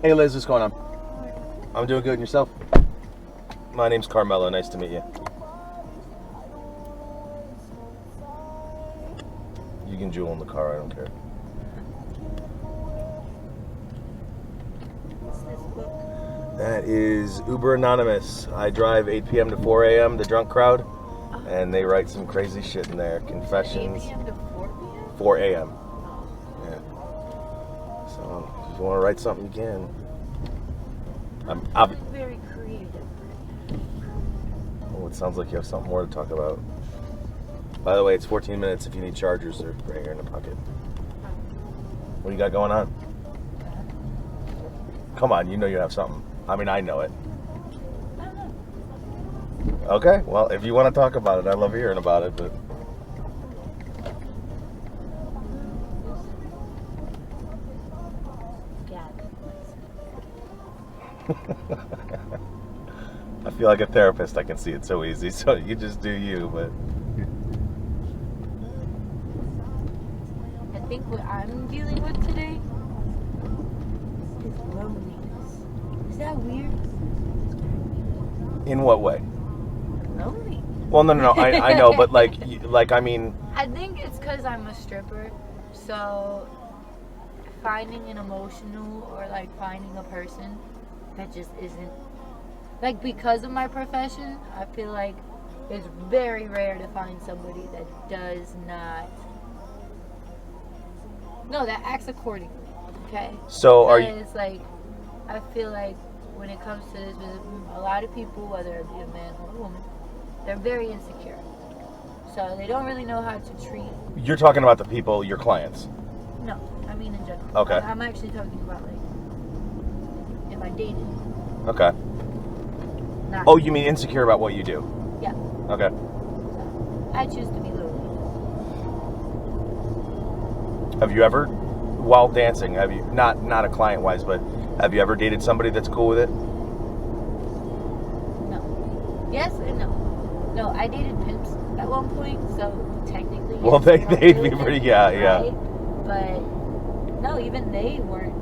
Hey Liz, what's going on? I'm doing good, and yourself? My name's Carmelo, nice to meet you. You can jewel in the car, I don't care. What's this book? That is Uber Anonymous. I drive 8 p.m. to 4 a.m., the drunk crowd, and they write some crazy shit in there. Confessions. 8 p.m. to 4 p.m.? 4 a.m. Yeah. So, if you want to write something, you can. I'm very creative. Oh, it sounds like you have something more to talk about. By the way, it's 14 minutes if you need chargers. They're right here in the pocket. What do you got going on? Come on, you know you have something. I mean, I know it. Okay, well, if you want to talk about it, I love hearing about it, but... I feel like a therapist. I can see it so easy. So you just do you, but... I think what I'm dealing with today is loneliness. Is that weird? In what way? Lonely. Well, no. I know, but like, I mean... I think it's because I'm a stripper, so finding an emotional or like finding a person that just isn't, like, because of my profession, I feel like it's very rare to find somebody that does not, no, that acts accordingly, okay? So are you... It's like, I feel like when it comes to this, a lot of people, whether it be a man or a woman, they're very insecure. So they don't really know how to treat... You're talking about the people, your clients? No, I mean in general. Okay. I'm actually talking about, like, if I dated. Okay. Not Oh, you mean insecure about what you do? Yeah. Okay. So, I choose to be lonely. Have you ever, while dancing, have you, not a client-wise, but have you ever dated somebody that's cool with it? No. Yes and no. No, I dated pimps at one point, so technically... Well, yes, they'd be pretty, yeah. Right? But, no, even they weren't,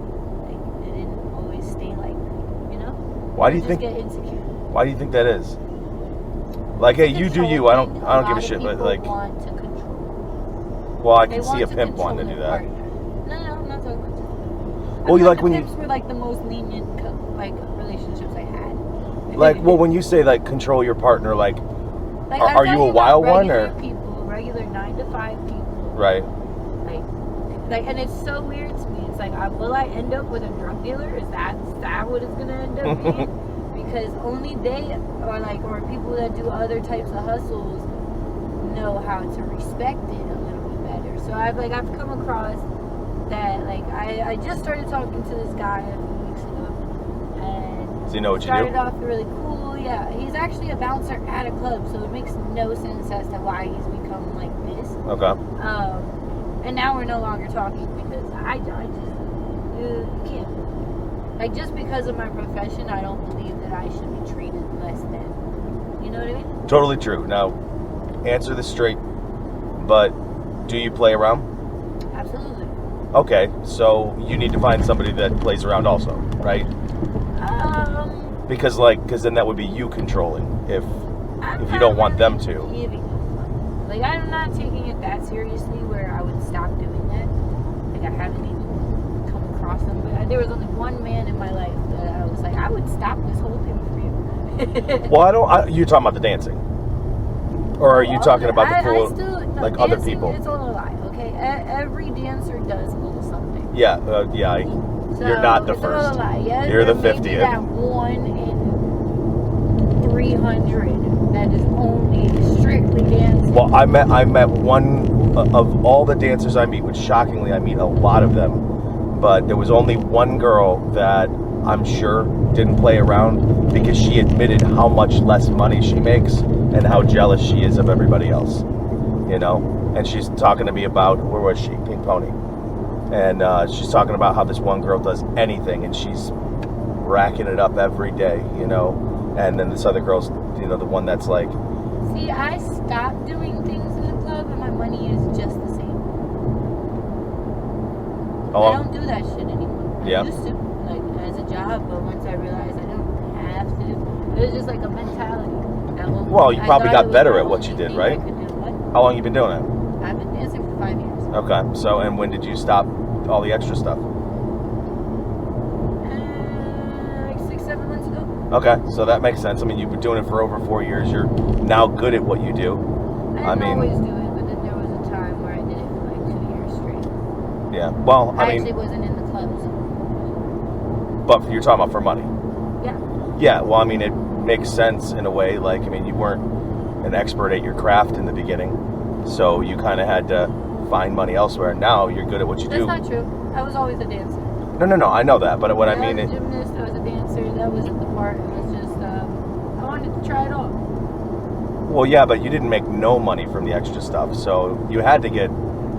like, they didn't always stay like that, you know? Why do you Just think... get insecure. Why do you think that is? Like, hey, you do you. I don't give a shit. But like, want to control. Well, I They can see want a to pimp wanting to do control that. their partner. No, I'm not talking about that. Well, you like the when pimps were like the most lenient relationships I had. Like, well, when you say like control your partner, like I'm are you a talking wild about one or regular people, regular 9 to 5 people? right? Like, and it's so weird to me. It's like, will I end up with a drug dealer? Is that what it's gonna end up being? Because only they or people that do other types of hustles know how to respect it a little bit better. So I've come across that, like, I just started talking to this guy a few weeks ago, and Does he know what you started do? off really cool. Yeah, he's actually a bouncer at a club, so it makes no sense as to why he's become like this. Okay. And now we're no longer talking because I just you can't. Like, just because of my profession, I don't believe that I should be treated less than. You know what I mean? Totally true. Now, answer this straight. But do you play around? Absolutely. Okay, so you need to find somebody that plays around also, right? Because then that would be you controlling if you don't want them to. Like, I'm not taking it that seriously where I would stop doing that. Like, I haven't even come across them. But there was only one man in my life that I was like, I would stop this whole thing for you. Well, you're talking about the dancing, or are you talking about the pool, like dancing, other people? It's all a lie. Okay, every dancer does a little something. Yeah, So you're not the it's first. All a lie. Yes, You're the there may be 50th. that 1 in 300 that is only strictly dancing. Well, I met one of all the dancers I meet, which shockingly I meet a lot of them, but there was only one girl that I'm sure didn't play around because she admitted how much less money she makes and how jealous she is of everybody else, you know. And she's talking to me about, where was she? Pink Pony. And she's talking about how this one girl does anything, and she's racking it up every day, you know. And then this other girl's, you know, the one that's like... See, I stopped doing things in the club, and my money is just the same. Oh, I don't do that shit anymore. Yeah. I used to, like, as a job, but once I realized I don't have to, it was just like a mentality. Well, you probably got better at what you did, right? How long you been doing it? I've been dancing for 5 years. Okay, so, and when did you stop all the extra stuff? Like 6-7 months ago. Okay, so that makes sense. I mean, you've been doing it for over 4 years. You're now good at what you do. I didn't always do it, but then there was a time where I did it for like 2 years straight. Yeah, well, I mean... actually wasn't in the clubs. But you're talking about for money? Yeah. Yeah, well, I mean, it makes sense in a way. Like, I mean, you weren't an expert at your craft in the beginning, so you kind of had to find money elsewhere. Now you're good at what you do. That's not true. I was always a dancer. No, I know that, but what I mean... I was a gymnast, I was a dancer, that wasn't the part. It was just, I wanted to try it all. Well, yeah, but you didn't make no money from the extra stuff, so you had to get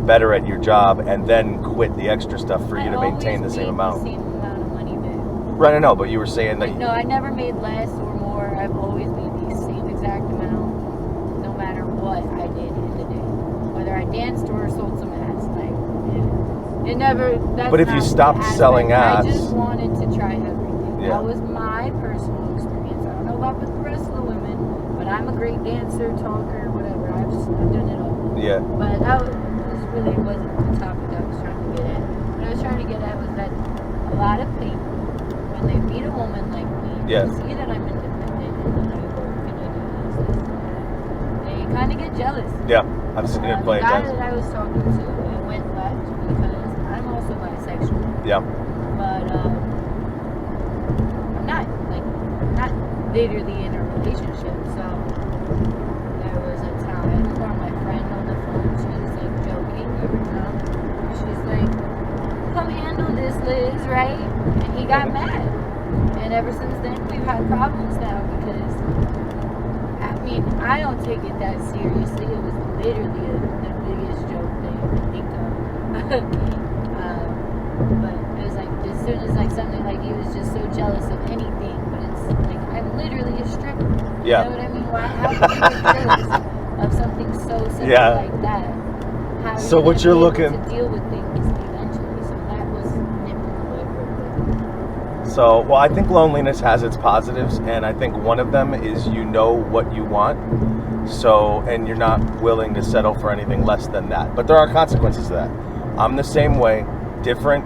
better at your job and then quit the extra stuff for you to maintain the same amount. The same amount of money back. Right, I know, but you were saying that... No, I never made less or more. I've always made the same exact amount, no matter what I did in the day. Whether I danced or sold some ass. Like, it never... That's but if you stopped selling ass... I just wanted to try everything. Yeah. That was my personal experience. I don't know about the rest of the women, but I'm a great dancer, talker, whatever. I've done it all. Yeah. But that really wasn't the topic I was trying to get at. What I was trying to get at was that a lot of people, when they meet a woman like me, Yeah. they see that I'm independent and that I work and I do this, they kind of get jealous. Yeah, I've seen it plenty of The guy times. that I was talking to, it went left because I'm also bisexual. Yeah. But I'm not literally in a relationship, so there was a time where my friend on the phone, she was like joking, she's like, come handle this, Liz, right? And he got mad. And ever since then, we've had problems now because, I mean, I don't take it that seriously. It was literally the biggest joke that you could think of. But it was like, as soon as like something like he was just so jealous of anything, but it's like, I'm literally a stripper. Yeah. You know what I mean? Why, how can you get jealous of something so simple like that? How So are what you you're gonna be looking... able to deal with things eventually? So that was nipped in the bud real quick. So, well, I think loneliness has its positives, and I think one of them is you know what you want, so, and you're not willing to settle for anything less than that. But there are consequences to that. I'm the same way, different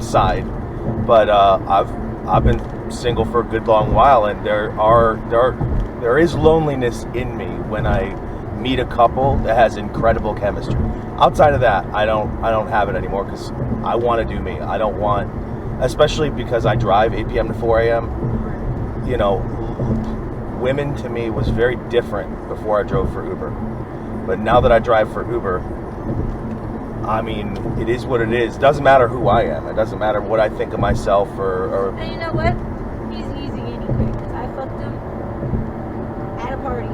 side, but I've been single for a good long while, and there is loneliness in me when I meet a couple that has incredible chemistry. Outside of that, I don't have it anymore because I want to do me. I don't want, especially because I drive 8 p.m. to 4 a.m. You know, women to me was very different before I drove for Uber. But now that I drive for Uber, I mean, it is what it is. It doesn't matter who I am. It doesn't matter what I think of myself or... And you know what? He's easy anyway, because I fucked him at a party.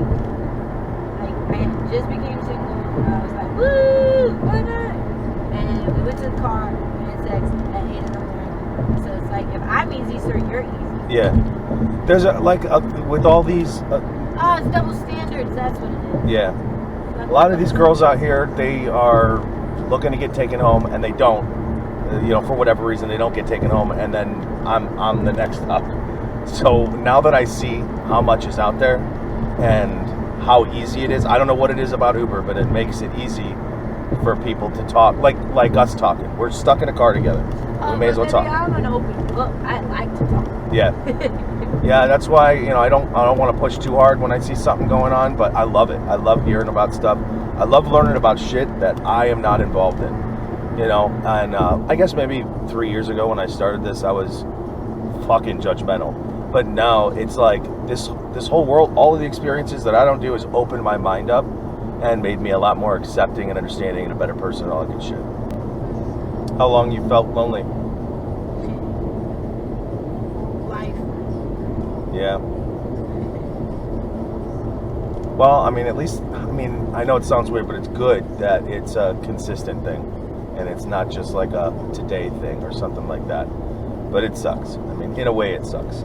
Like, I just became single, and I was like, woo, why not? And we went to the car, and had sex at 8 in the morning. So it's like, if I'm easy, sir, you're easy. Yeah. There's with all these... Oh, it's double standards, that's what it is. Yeah. A lot of these girls out here, they are looking to get taken home, and they don't. You know, for whatever reason, they don't get taken home, and then I'm the next up. So now that I see how much is out there and how easy it is, I don't know what it is about Uber, but it makes it easy for people to talk, like us talking. We're stuck in a car together. We may as well talk. I'm an open book. I like to talk. Yeah. Yeah, that's why, you know, I don't want to push too hard when I see something going on, but I love it. I love hearing about stuff. I love learning about shit that I am not involved in, you know. And I guess maybe 3 years ago when I started this, I was fucking judgmental. But now it's like this whole world, all of the experiences that I don't do has opened my mind up and made me a lot more accepting and understanding and a better person and all that good shit. How long you felt lonely? Life. Yeah. Well, I mean, at least, I mean, I know it sounds weird, but it's good that it's a consistent thing. and it's not just like a today thing or something like that. But it sucks. I mean, in a way, it sucks.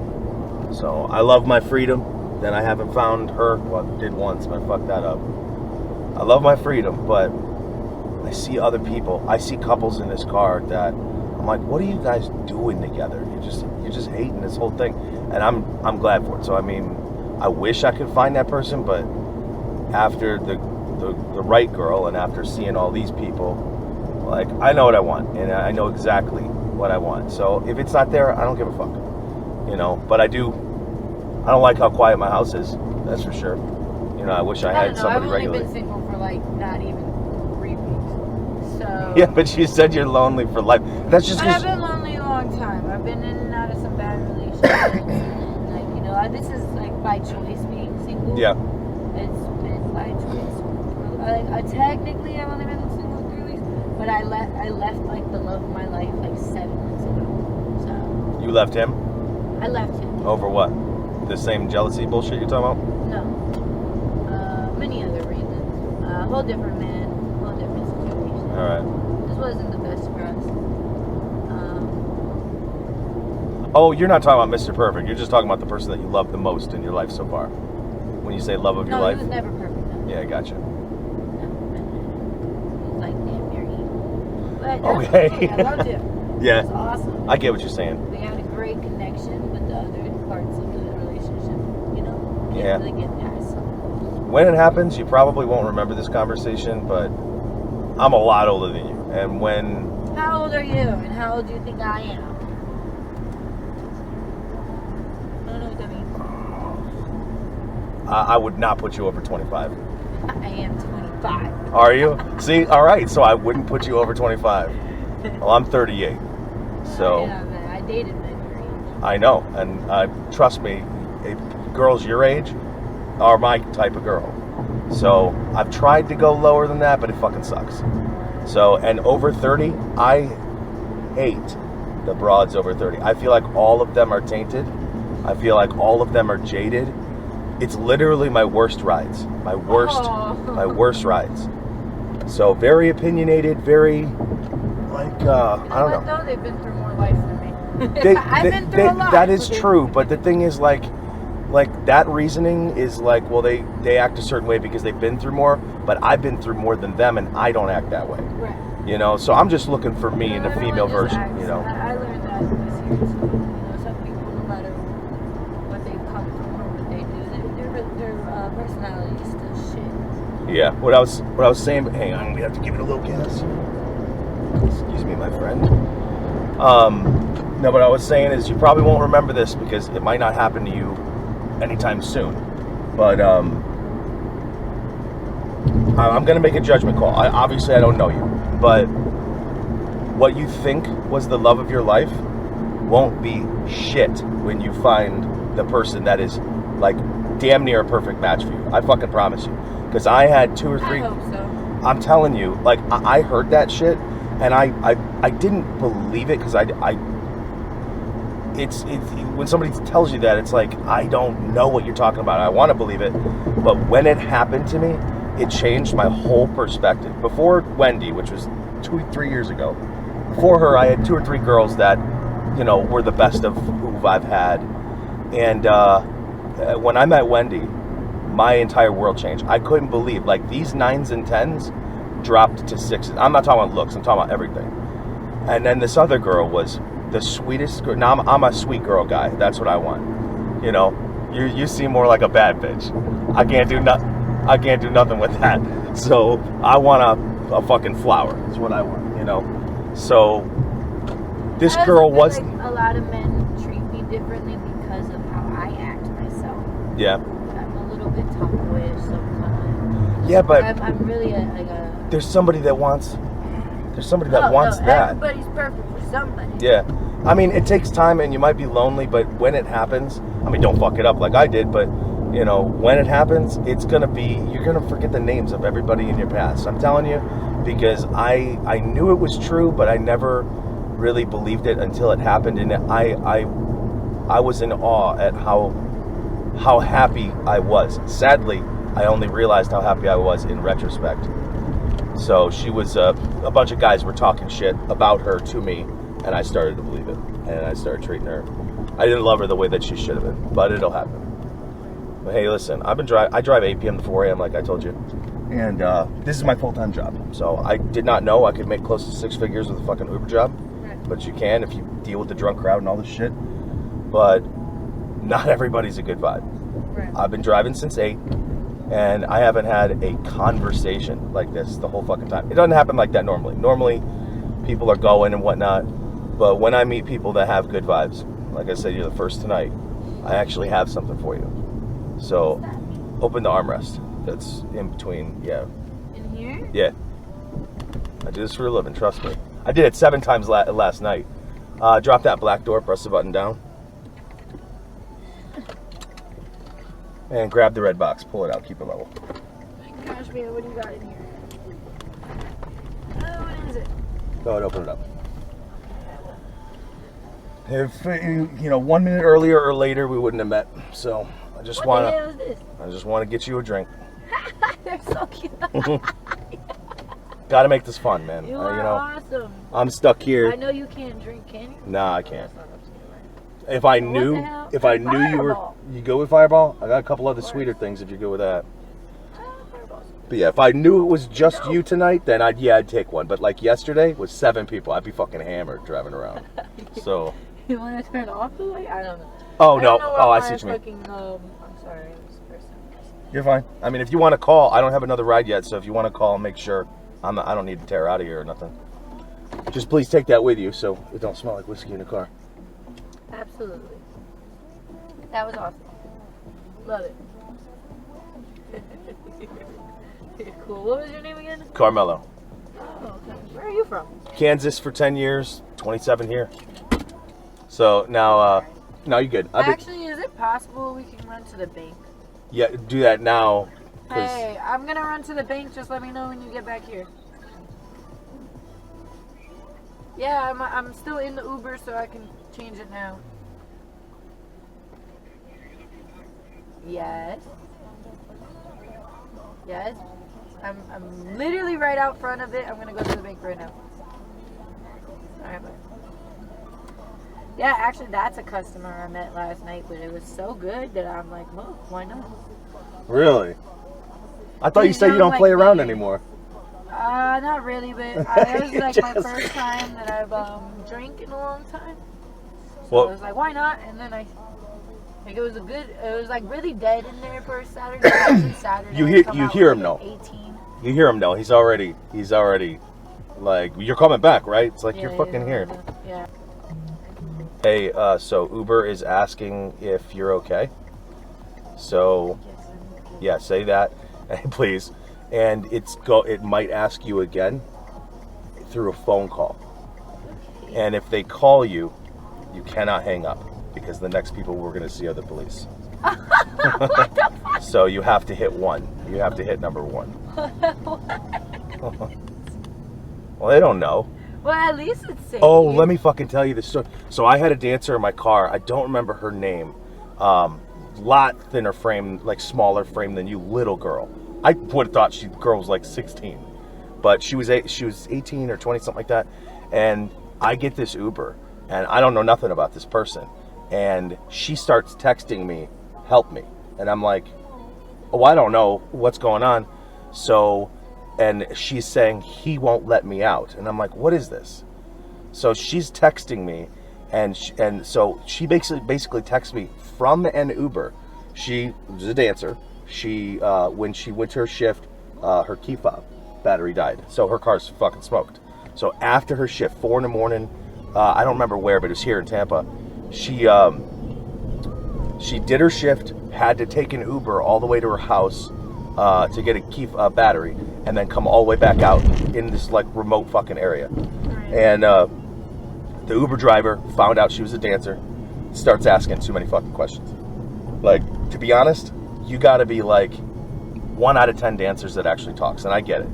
So I love my freedom that I haven't found her. Well, I did once, but I fucked that up. I love my freedom, but I see other people. I see couples in this car that I'm like, what are you guys doing together? You're just hating this whole thing, and I'm glad for it. So I mean, I wish I could find that person, but after the right girl and after seeing all these people, like, I know what I want, and I know exactly what I want. So if it's not there, I don't give a fuck, you know. But I don't like how quiet my house is. That's for sure. You know, I wish I had somebody regular. I've only been single for like not even 3 weeks. So Yeah, but you said you're lonely for life. That's just. But I've been lonely a long time. I've been in and out of some bad relationships, and like, you know, this is like by choice being single. Yeah. It's been by choice. Like, technically, I've only been single 3 weeks, but I left like the love of my life like 7 months ago. So. You left him? I left him. Over what? The same jealousy bullshit you're talking about? No. Many other reasons. Whole different man, whole different situation. All right. This wasn't the best for us. Oh, you're not talking about Mr. Perfect. You're just talking about the person that you love the most in your life so far. When you say love of your life. No, he was never perfect. No. Yeah, I gotcha. He's like damn near evil. But Okay. I loved him. Yeah. It was awesome. I get what you're saying. We had a great connection with the other parts of the relationship. You know? Yeah. Really get past. When it happens, you probably won't remember this conversation, but I'm a lot older than you. And when... How old are you? And how old do you think I am? I don't know what that means. I would not put you over 25. I am 25. Are you? See? All right. So I wouldn't put you over 25. Well, I'm 38. So... Yeah, man, I dated men your age. I know. And trust me, girls your age are my type of girl. So I've tried to go lower than that, but it fucking sucks. So, and over 30, I hate the broads over 30. I feel like all of them are tainted. I feel like all of them are jaded. It's literally my worst rides. My worst rides. So very opinionated, very like I don't know. No, they've been through more life than me. I've been through a lot. That is true, but the thing is like that reasoning is like, well, they act a certain way because they've been through more, but I've been through more than them, and I don't act that way. Right. You know, so I'm just looking for me in the female version. Acts. You know. I learned that this year too. You know, some people, no matter what they've come from or what they do, their personality is still shit. Yeah. What I was saying. But hang on, we have to give it a little gas. Excuse me, my friend. No, what I was saying is you probably won't remember this because it might not happen to you anytime soon, but I'm gonna make a judgment call. Obviously I don't know you, but what you think was the love of your life won't be shit when you find the person that is like damn near a perfect match for you. I fucking promise you, because I had 2 or 3. I hope so. I'm telling you, like I heard that shit and I didn't believe it because it's when somebody tells you that, it's like, I don't know what you're talking about. I want to believe it, but when it happened to me, it changed my whole perspective. Before Wendy, which was 2-3 years ago, before her, I had 2 or 3 girls that, you know, were the best of who I've had. And when I met Wendy, my entire world changed. I couldn't believe, like, these 9s and 10s dropped to 6s. I'm not talking about looks, I'm talking about everything. And then this other girl was the sweetest girl. Now I'm a sweet girl guy. That's what I want. You know, you seem more like a bad bitch. I can't do nothing with that. So I want a fucking flower. That's what I want. You know. So this girl was. Like, a lot of men treat me differently because of how I act myself. Yeah. I'm a little bit tomboyish sometimes. Yeah, but I'm really a. There's somebody that wants. There's somebody that wants that. Everybody's perfect for somebody. Yeah. I mean, it takes time and you might be lonely, but when it happens, I mean, don't fuck it up like I did, but, you know, when it happens, it's going to be, you're going to forget the names of everybody in your past. I'm telling you, because I knew it was true, but I never really believed it until it happened. And I was in awe at how happy I was. Sadly, I only realized how happy I was in retrospect. So she was, a bunch of guys were talking shit about her to me, and I started to believe it. And I started treating her. I didn't love her the way that she should have been, but it'll happen. But hey, listen, I drive 8 p.m. to 4 a.m. like I told you. And this is my full-time job. So I did not know I could make close to 6 figures with a fucking Uber job. Right. But you can if you deal with the drunk crowd and all this shit. But not everybody's a good vibe. Right. I've been driving since 8. And I haven't had a conversation like this the whole fucking time. It doesn't happen like that normally. Normally, people are going and whatnot. But when I meet people that have good vibes, like I said, you're the first tonight, I actually have something for you. So, open the armrest that's in between, yeah. In here? Yeah. I do this for a living, trust me. I did it 7 times last night. Drop that black door, press the button down. And grab the red box, pull it out, keep it level. Gosh, man, what do you got in here? Oh, what is it? Go ahead, open it up. If, 1 minute earlier or later, we wouldn't have met. So, I just want to... What the hell is this? I just want to get you a drink. They're so cute. Gotta make this fun, man. You are awesome. I'm stuck here. I know you can't drink, can you? Nah, I can't. If I knew you were, you go with Fireball. I got a couple other sweeter things if you go with that. But yeah, if I knew it was just you tonight, then I'd take one. But like yesterday with 7 people, I'd be fucking hammered driving around. So. You want to turn off the light? I don't know. Oh no! Oh, I see what you mean. I'm sorry, this person. You're fine. I mean, if you want to call, I don't have another ride yet. So if you want to call, make sure I don't need to tear out of here or nothing. Just please take that with you so it don't smell like whiskey in the car. Absolutely. That was awesome. Love it. Cool. What was your name again? Carmelo. Oh, okay. Where are you from? Kansas for 10 years, 27 here. So now you're good. Actually, is it possible we can run to the bank? Yeah, do that now. Hey, I'm going to run to the bank. Just let me know when you get back here. Yeah, I'm still in the Uber, so I can change it now. Yes. Yes. I'm literally right out front of it. I'm gonna go to the bank right now. Alright, bye. Yeah, actually that's a customer I met last night, but it was so good that I'm like, well, why not? Really? I thought you said you don't play around anymore. Not really, but it was like my first time that I've drank in a long time. So I was like, why not? And then it was like really dead in there for a Saturday. Saturday you hear him though. 18. You hear him though. He's already like, you're coming back, right? It's like you're fucking here. Yeah. Hey, so Uber is asking if you're okay. So, yeah, say that, please. And it might ask you again through a phone call. And if they call you, you cannot hang up because the next people we're going to see are the police. What the fuck? So you have to hit 1. You have to hit number 1. Well, they don't know. Well, at least it's safe. Oh, let me fucking tell you this story. So I had a dancer in my car. I don't remember her name. Lot thinner frame, like smaller frame than you, little girl. I would have thought the girl was like 16, but she was 18 or 20, something like that. And I get this Uber, and I don't know nothing about this person. And she starts texting me, help me. And I'm like, oh, I don't know what's going on. So, and she's saying he won't let me out. And I'm like, what is this? So she's texting me, and so she basically texts me from an Uber. She was a dancer. She when she went to her shift, her key fob battery died, so her car's fucking smoked. So after her shift, 4 in the morning, I don't remember where, but it was here in Tampa. She did her shift, had to take an Uber all the way to her house to get a key battery, and then come all the way back out in this like remote fucking area. And the Uber driver found out she was a dancer, starts asking too many fucking questions. Like, to be honest, you gotta be like 1 out of 10 dancers that actually talks, and I get it.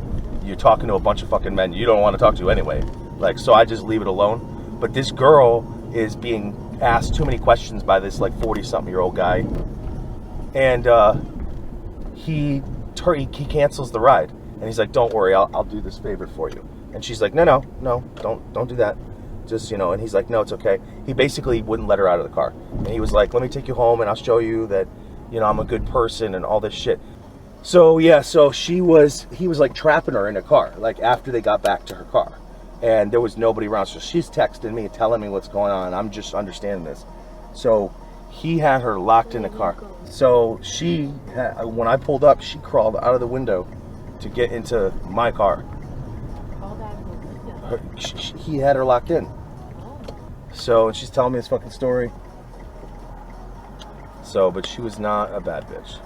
You're talking to a bunch of fucking men you don't want to talk to anyway. Like, so I just leave it alone. But this girl is being asked too many questions by this like 40-something-year-old guy, and he cancels the ride. And he's like, don't worry, I'll do this favor for you. And she's like, no, don't do that. Just, you know, and he's like, no, it's okay. He basically wouldn't let her out of the car. And he was like, let me take you home and I'll show you that, you know, I'm a good person and all this shit. So, yeah, so he was like trapping her in a car, like after they got back to her car. And there was nobody around. So she's texting me, telling me what's going on. I'm just understanding this. So he had her locked in the car. So when I pulled up, she crawled out of the window to get into my car. He had her locked in. So, and she's telling me this fucking story. So, but she was not a bad bitch.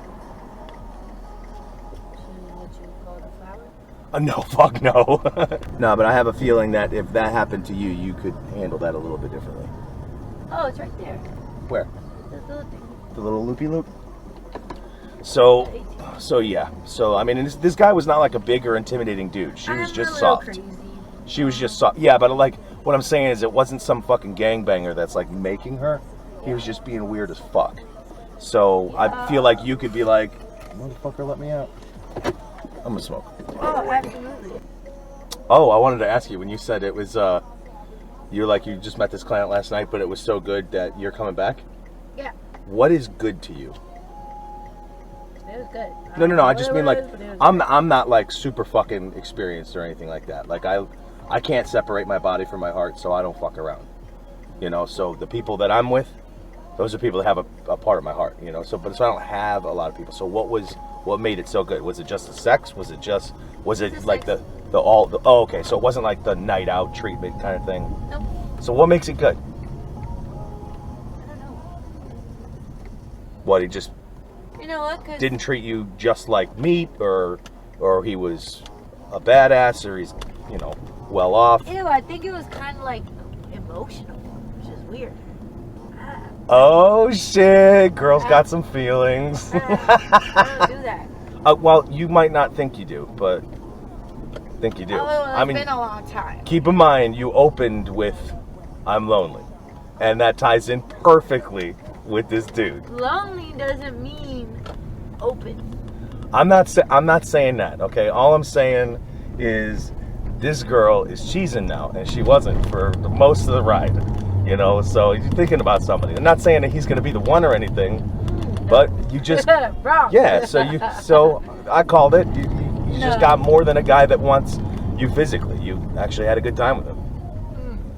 No, fuck no. No, but I have a feeling that if that happened to you, you could handle that a little bit differently. Oh, it's right there. Where? The little thing. The little loopy loop? So yeah. So, I mean, this guy was not like a big or intimidating dude. She was just soft. Crazy. She was just soft. Yeah, but like, what I'm saying is it wasn't some fucking gangbanger that's like making her. He was just being weird as fuck. So I feel like you could be like, motherfucker, let me out. I'm gonna smoke. Oh, absolutely. Oh, I wanted to ask you, when you said it was, you're like, you just met this client last night, but it was so good that you're coming back? Yeah. What is good to you? It was good. No. I just mean like, I'm not like super fucking experienced or anything like that. Like I can't separate my body from my heart, so I don't fuck around. You know, so the people that I'm with, those are people that have a part of my heart, you know. So I don't have a lot of people. So what made it so good? Was it just the sex? Was it like the oh, okay. So it wasn't like the night out treatment kind of thing. Nope. So what makes it good? I don't know. What, he just You know what? 'Cause didn't treat you just like meat, or he was a badass, or he's, you know, well off? Ew, I think it was kind of like emotional, which is weird. Oh shit, girls got some feelings. I don't do that. Well, you might not think you do, but think you do. Oh, it's been a long time. Keep in mind, you opened with, I'm lonely. And that ties in perfectly with this dude. Lonely doesn't mean open. I'm not saying that, okay? All I'm saying is this girl is cheesing now, and she wasn't for most of the ride. You know, so you're thinking about somebody. I'm not saying that he's going to be the one or anything, but you just Wrong. Yeah, so I called it. You just got more than a guy that wants you physically. You actually had a good time with him.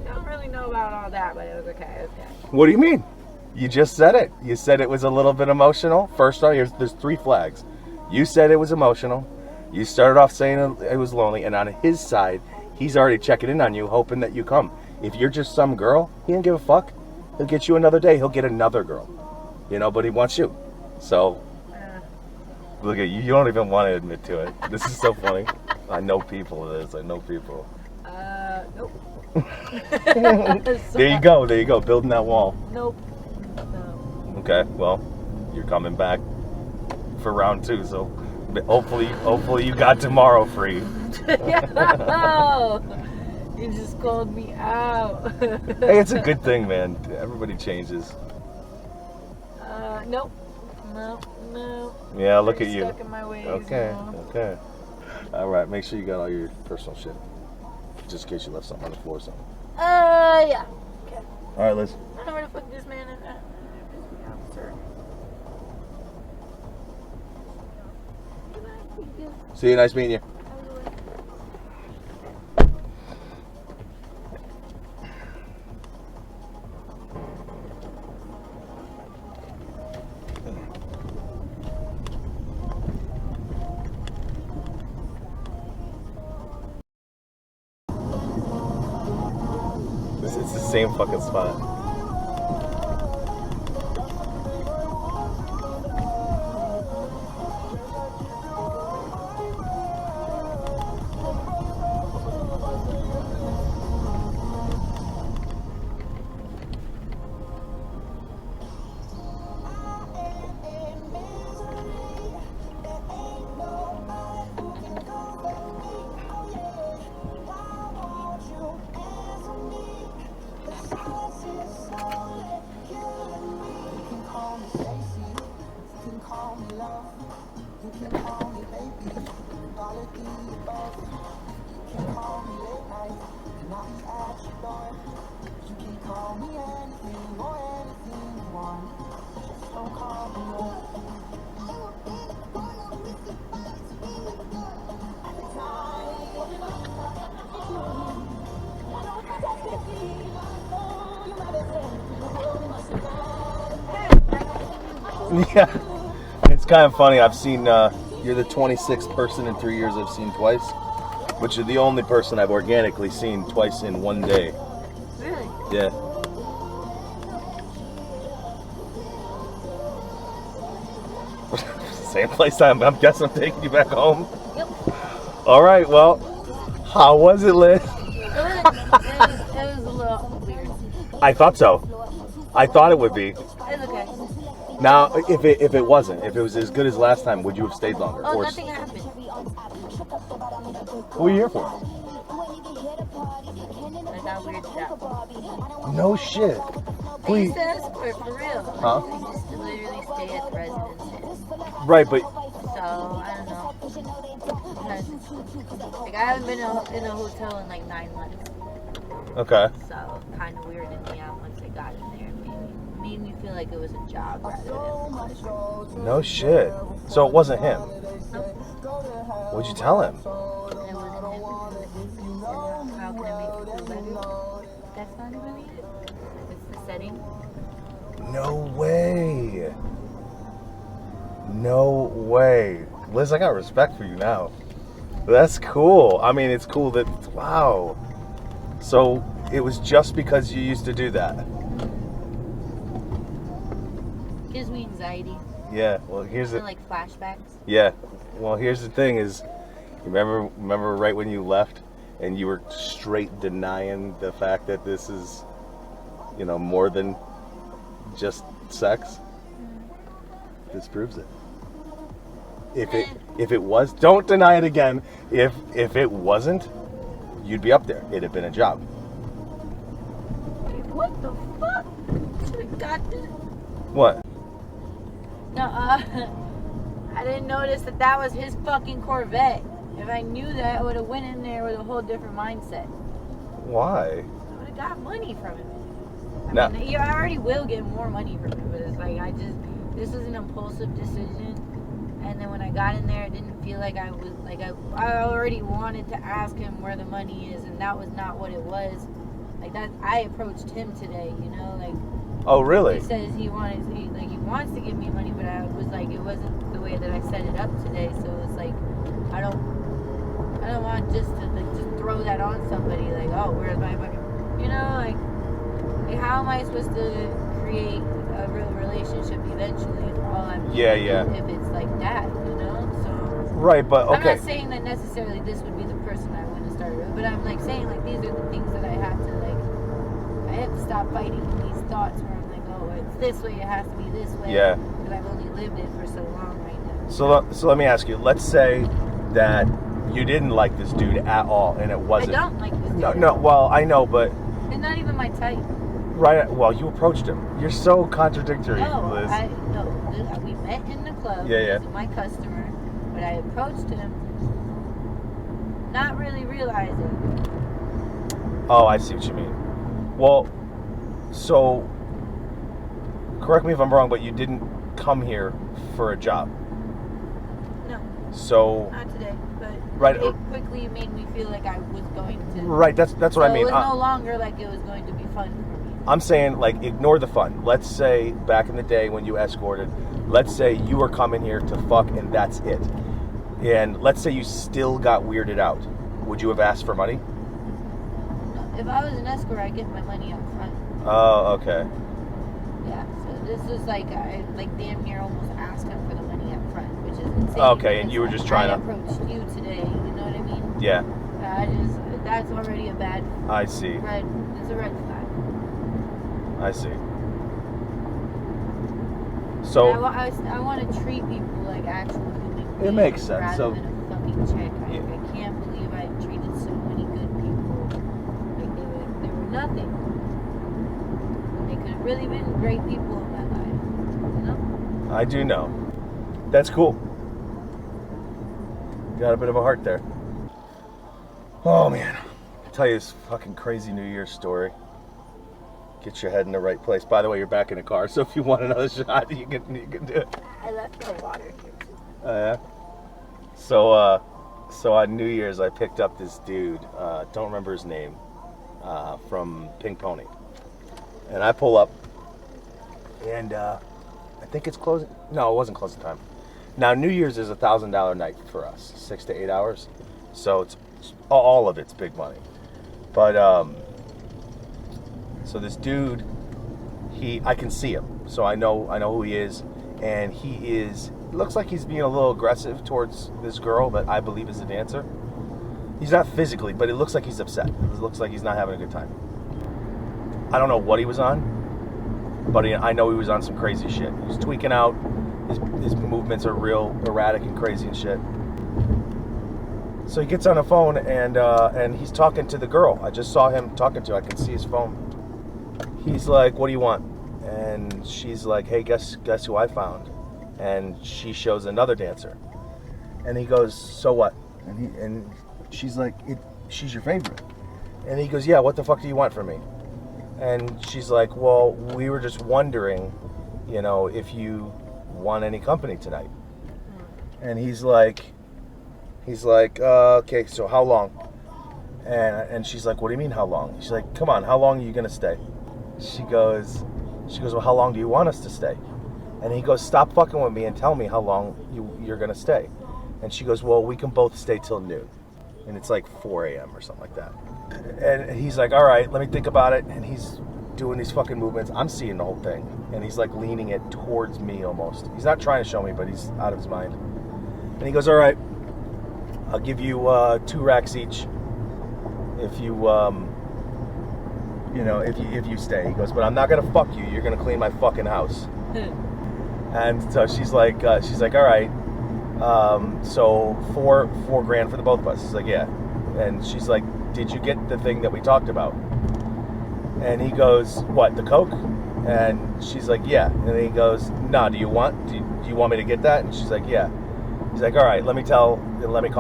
Don't really know about all that, but it was okay. It was okay. What do you mean? You just said it. You said it was a little bit emotional. First off, there's 3 flags. You said it was emotional. You started off saying it was lonely, and on his side, he's already checking in on you, hoping that you come. If you're just some girl, he don't give a fuck. He'll get you another day. He'll get another girl. You know, but he wants you. So, look at you. You don't even want to admit to it. This is so funny. I know people of this. I know people. Nope. There you go. Building that wall. Nope. No. Okay, well, you're coming back for round 2, so hopefully you got tomorrow free. You just called me out. Hey, it's a good thing, man. Everybody changes. Nope. No. Yeah, look at you. Stuck in my ways. Okay. Now. Okay. All right, make sure you got all your personal shit, just in case you left something on the floor or something. Yeah. Okay. All right, Liz. I don't know where the fuck this man is at. See you. Nice meeting you. It's the same fucking spot. Yeah, it's kind of funny. I've seen, you're the 26th person in 3 years I've seen twice, which is the only person I've organically seen twice in one day. Really? Yeah. Same place I'm guessing I'm taking you back home. Yep. All right, well, how was it, Liz? It was a little weird. I thought so. I thought it would be. It's okay. Now, if it wasn't, if it was as good as last time, would you have stayed longer? Oh, nothing happened. What were you here for? I got weird stuff. No shit. They used to escort for real. Huh? They used to literally stay at the residences. Right, but So, I don't know. Because, like, I haven't been in a hotel in like 9 months. okay. So, kind of weirded me out once I got in there. It made me feel like it was a job rather than No shit. So it wasn't him. Nope. What'd you tell him? It wasn't him. How can I make it feel better? That's not really it. It's the setting. No way. No way. Liz, I got respect for you now. That's cool. I mean, it's cool that, wow. So it was just because you used to do that. Gives me anxiety. Yeah, well, here's I the... feel like flashbacks. Yeah, well, here's the thing is, remember right when you left and you were straight denying the fact that this is, you know, more than just sex? This proves it. If it was, don't deny it again. If it wasn't, you'd be up there. It'd have been a job. What the fuck? Should have got this. What? No, I didn't notice that was his fucking Corvette. If I knew that, I would have went in there with a whole different mindset. Why? I would have got money from him. No. I mean, I already will get more money from him, but it's like this was an impulsive decision. And then when I got in there, it didn't feel like I was, like I already wanted to ask him where the money is, and that was not what it was. Like that, I approached him today, you know, like. Oh, really? He says he wants to give me money, but I was like, it wasn't the way that I set it up today. So it's like, I don't want just to just throw that on somebody. Like, oh, where's my money? You know, like how am I supposed to create a real relationship eventually if all I'm doing if it's like that, you know? So right, but okay. I'm not saying that necessarily this would be the person I want to start with, but I'm like saying like these are the things that I have to stop fighting these thoughts where I'm like, oh, it's this way, it has to be this way. Yeah. Because I've only lived it for so long right now. So let me ask you. Let's say that you didn't like this dude at all, and it wasn't. I don't like this dude. No. Well, I know, but It's not even my type. right. Well, you approached him. You're so contradictory, No, Liz. we met in the club. Yeah. He was my customer, but I approached him, not really realizing. Oh, I see what you mean. Well, so correct me if I'm wrong, but you didn't come here for a job. No. So Not today, but right. It quickly made me feel like I was going to. Right. That's what I mean. It was no longer like it was going to be fun for me. I'm saying, like, ignore the fun. Let's say back in the day when you escorted, let's say you were coming here to fuck and that's it. And let's say you still got weirded out. Would you have asked for money? No, if I was an escort, I'd get my money up front. Oh, okay. Yeah, so this is like, I damn near almost asked him for the money up front, which is insane. Okay, and you were just trying I to... approached you today, you know what I mean? Yeah. That's already a bad... I see. It's a red flag. I see. So... I want to treat people like actual human beings. It makes sense. Rather So than a fucking check. I can't believe I treated so many good people like they were nothing. They could have really been great people in my life. You know? I do know. That's cool. Got a bit of a heart there. Oh man, I'll tell you this fucking crazy New Year's story. Get your head in the right place. By the way, you're back in the car, so if you want another shot, you can do it. I left my water here too. Oh yeah. So on New Year's, I picked up this dude. Don't remember his name. From Pink Pony, and I pull up, and I think it's closing. No, it wasn't closing time. Now New Year's is $1,000 night for us, 6 to 8 hours, so it's all of it's big money. But so this dude, I can see him, so I know who he is, and looks like he's being a little aggressive towards this girl that I believe is a dancer. He's not physically, but it looks like he's upset. It looks like he's not having a good time. I don't know what he was on, but I know he was on some crazy shit. He was tweaking out. His movements are real erratic and crazy and shit. So he gets on the phone and he's talking to the girl. I just saw him talking to her. I can see his phone. He's like, "What do you want?" And she's like, "Hey, guess who I found?" And she shows another dancer. And he goes, "So what?" And she's like, "She's your favorite." And he goes, "Yeah, what the fuck do you want from me?" And she's like, "Well, we were just wondering, if you want any company tonight." And he's like, "Okay, so how long?" And she's like, "What do you mean how long?" She's like, "Come on, how long are you gonna stay?" She goes, "Well, how long do you want us to stay?" And he goes, "Stop fucking with me and tell me how long you're gonna stay." And she goes, "Well, we can both stay till noon." And it's like 4 a.m. or something like that. And he's like, "All right, let me think about it." And he's doing these fucking movements. I'm seeing the whole thing. And he's like leaning it towards me almost. He's not trying to show me, but he's out of his mind. And he goes, "All right, I'll give you 2 racks each if you, if you stay." He goes, "But I'm not going to fuck you. You're going to clean my fucking house." And so she's like, "All right. So four grand for the both of us." He's like, "Yeah." And she's like, "Did you get the thing that we talked about?" And he goes, "What, the Coke?" And she's like, "Yeah." And he goes, "No, do you want me to get that?" And she's like, "Yeah." He's like, "All right, let me call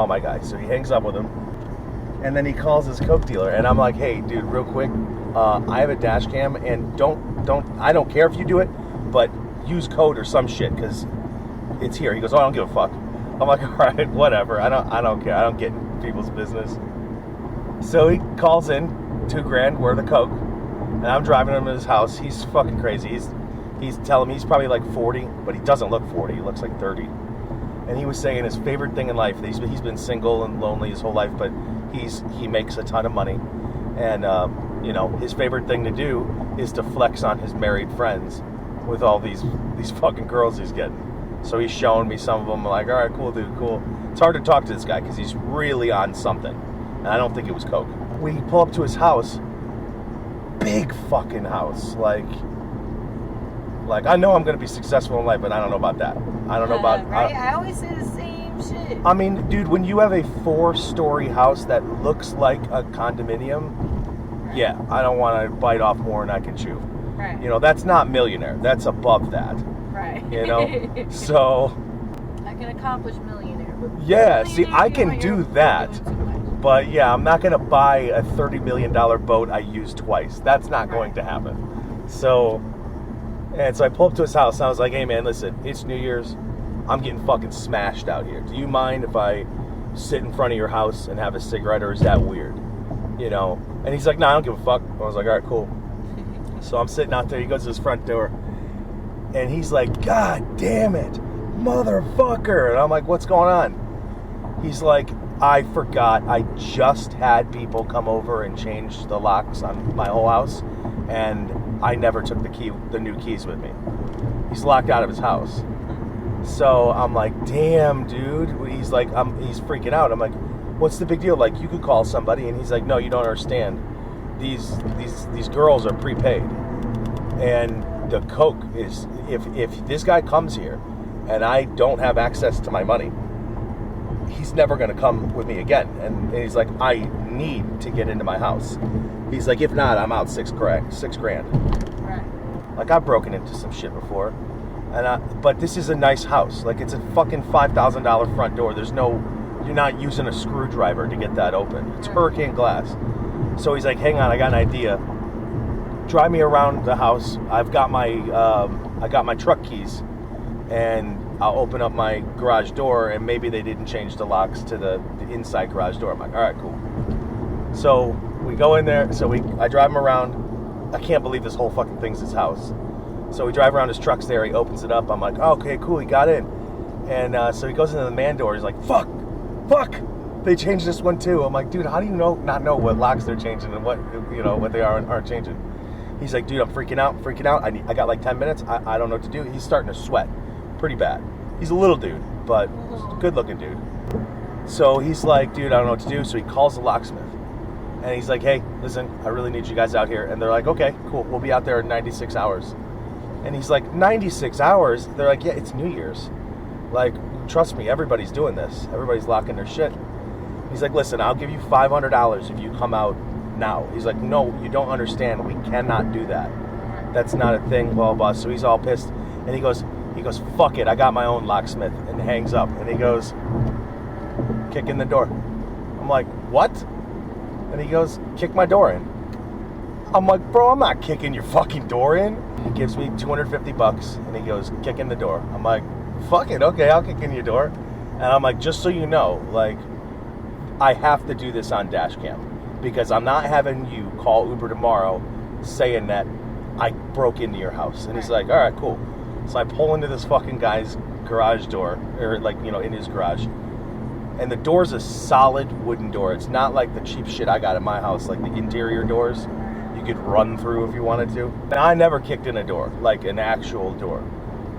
my guy." So he hangs up with him, and then he calls his Coke dealer, and I'm like, "Hey, dude, real quick, I have a dash cam, and I don't care if you do it, but use code or some shit, because it's here." He goes, "Oh, I don't give a fuck." I'm like, "All right, whatever. I don't care. I don't get in people's business." So he calls in 2 grand worth of Coke, and I'm driving him to his house. He's fucking crazy. He's telling me he's probably like 40, but he doesn't look 40. He looks like 30. And he was saying his favorite thing in life, he's been single and lonely his whole life, but he makes a ton of money. And, his favorite thing to do is to flex on his married friends with all these fucking girls he's getting. So he's showing me some of them. I'm like, "All right, cool, dude, cool." It's hard to talk to this guy because he's really on something. And I don't think it was Coke. We pull up to his house. Big fucking house. Like I know I'm going to be successful in life, but I don't know about that. I don't know about... Right? I always say the same shit. I mean, dude, when you have a 4-story house that looks like a condominium, right. Yeah, I don't want to bite off more than I can chew. Right. That's not millionaire. That's above that. Right. So... I can accomplish millionaire. But yeah, see, I can do that. But yeah, I'm not going to buy a $30 million boat I use twice. That's not going to happen. So I pull up to his house and I was like, "Hey man, listen, it's New Year's. I'm getting fucking smashed out here. Do you mind if I sit in front of your house and have a cigarette, or is that weird?" And he's like, "No, I don't give a fuck." I was like, "All right, cool." So I'm sitting out there. He goes to his front door and he's like, "God damn it, motherfucker." And I'm like, "What's going on?" He's like, "I forgot. I just had people come over and change the locks on my whole house, and I never took the new keys with me." He's locked out of his house. So I'm like, "Damn, dude." He's like, he's freaking out. I'm like, "What's the big deal? Like, you could call somebody." And he's like, "No, you don't understand. These girls are prepaid, and the Coke is if this guy comes here, and I don't have access to my money, he's never going to come with me again." And he's like, "I need to get into my house." He's like, "If not, I'm out $6 grand. Right. Like, I've broken into some shit before, but this is a nice house. Like, it's a fucking $5,000 front door. There's no you're not using a screwdriver to get that open. It's hurricane glass. So he's like, hang on, I got an idea. Drive me around the house. I got my truck keys, and I'll open up my garage door, and maybe they didn't change the locks to the inside garage door. I'm like, all right, cool. So we go in there. I drive him around. I can't believe this whole fucking thing's his house. So we drive around, his truck's there. He opens it up. I'm like, oh, okay, cool. He got in. And so he goes into the man door. He's like, fuck. They changed this one too. I'm like, dude, how do you not know what locks they're changing and what they are and aren't changing? He's like, dude, I'm freaking out. I got like 10 minutes. I don't know what to do. He's starting to sweat pretty bad. He's a little dude, but good looking dude. So he's like, dude, I don't know what to do. So he calls the locksmith. And he's like, hey, listen, I really need you guys out here. And they're like, okay, cool. We'll be out there in 96 hours. And he's like, 96 hours? They're like, yeah, it's New Year's. Like, trust me, everybody's doing this. Everybody's locking their shit. He's like, listen, I'll give you $500 if you come out now. He's like, no, you don't understand. We cannot do that. That's not a thing, blah, blah. So he's all pissed. And he goes, fuck it, I got my own locksmith. And hangs up. And he goes, kick in the door. I'm like, what? And he goes, kick my door in. I'm like, bro, I'm not kicking your fucking door in. He gives me $250 and he goes, kick in the door. I'm like, fuck it, okay, I'll kick in your door. And I'm like, just so you know, like, I have to do this on dash cam because I'm not having you call Uber tomorrow saying that I broke into your house. And he's like, all right, cool. So I pull into this fucking guy's garage door, or like, in his garage. And the door's a solid wooden door. It's not like the cheap shit I got in my house, like the interior doors you could run through if you wanted to. And I never kicked in a door, like an actual door.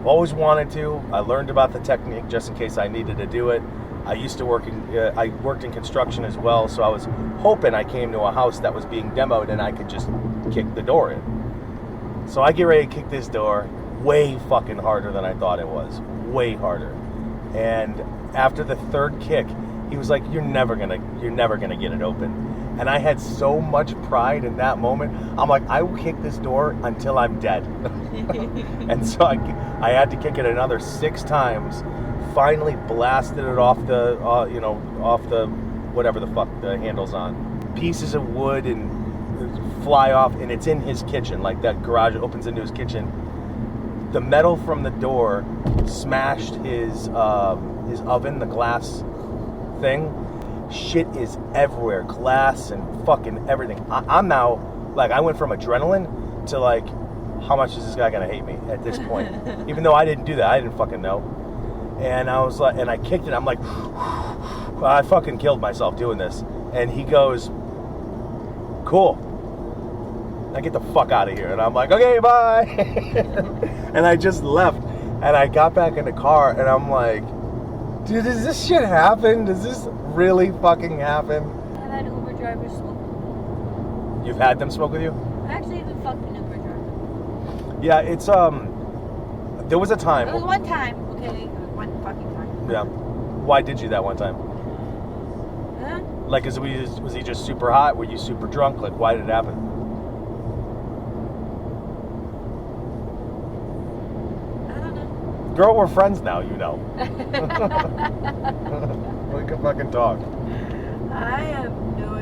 Always wanted to. I learned about the technique just in case I needed to do it. I used to I worked in construction as well, so I was hoping I came to a house that was being demoed and I could just kick the door in. So I get ready to kick this door way fucking harder than I thought it was. Way harder. And after the third kick, he was like, you're never gonna get it open. And I had so much pride in that moment. I'm like, I will kick this door until I'm dead. And so I had to kick it another 6 times. Finally blasted it off the, whatever the fuck the handle's on. Pieces of wood and fly off, and it's in his kitchen. Like that garage opens into his kitchen. The metal from the door smashed his oven, the glass thing. Shit is everywhere, glass and fucking everything. I'm now, like, I went from adrenaline to like, how much is this guy gonna hate me at this point? Even though I didn't do that, I didn't fucking know. And I was like, and I kicked it. I'm like, I fucking killed myself doing this. And he goes, cool. Now get the fuck out of here. And I'm like, okay, bye. And I just left. And I got back in the car and I'm like, dude, does this shit happen? Does this really fucking happen? I've had Uber drivers smoke. You've had them smoke with you? I actually even fucked an Uber driver. Yeah, it's, there was a time. It was one time, okay? It was one fucking time. Yeah. Why did you that one time? Huh? Like, was he just super hot? Were you super drunk? Like, why did it happen? Girl, we're friends now, you know. We can fucking talk. I have no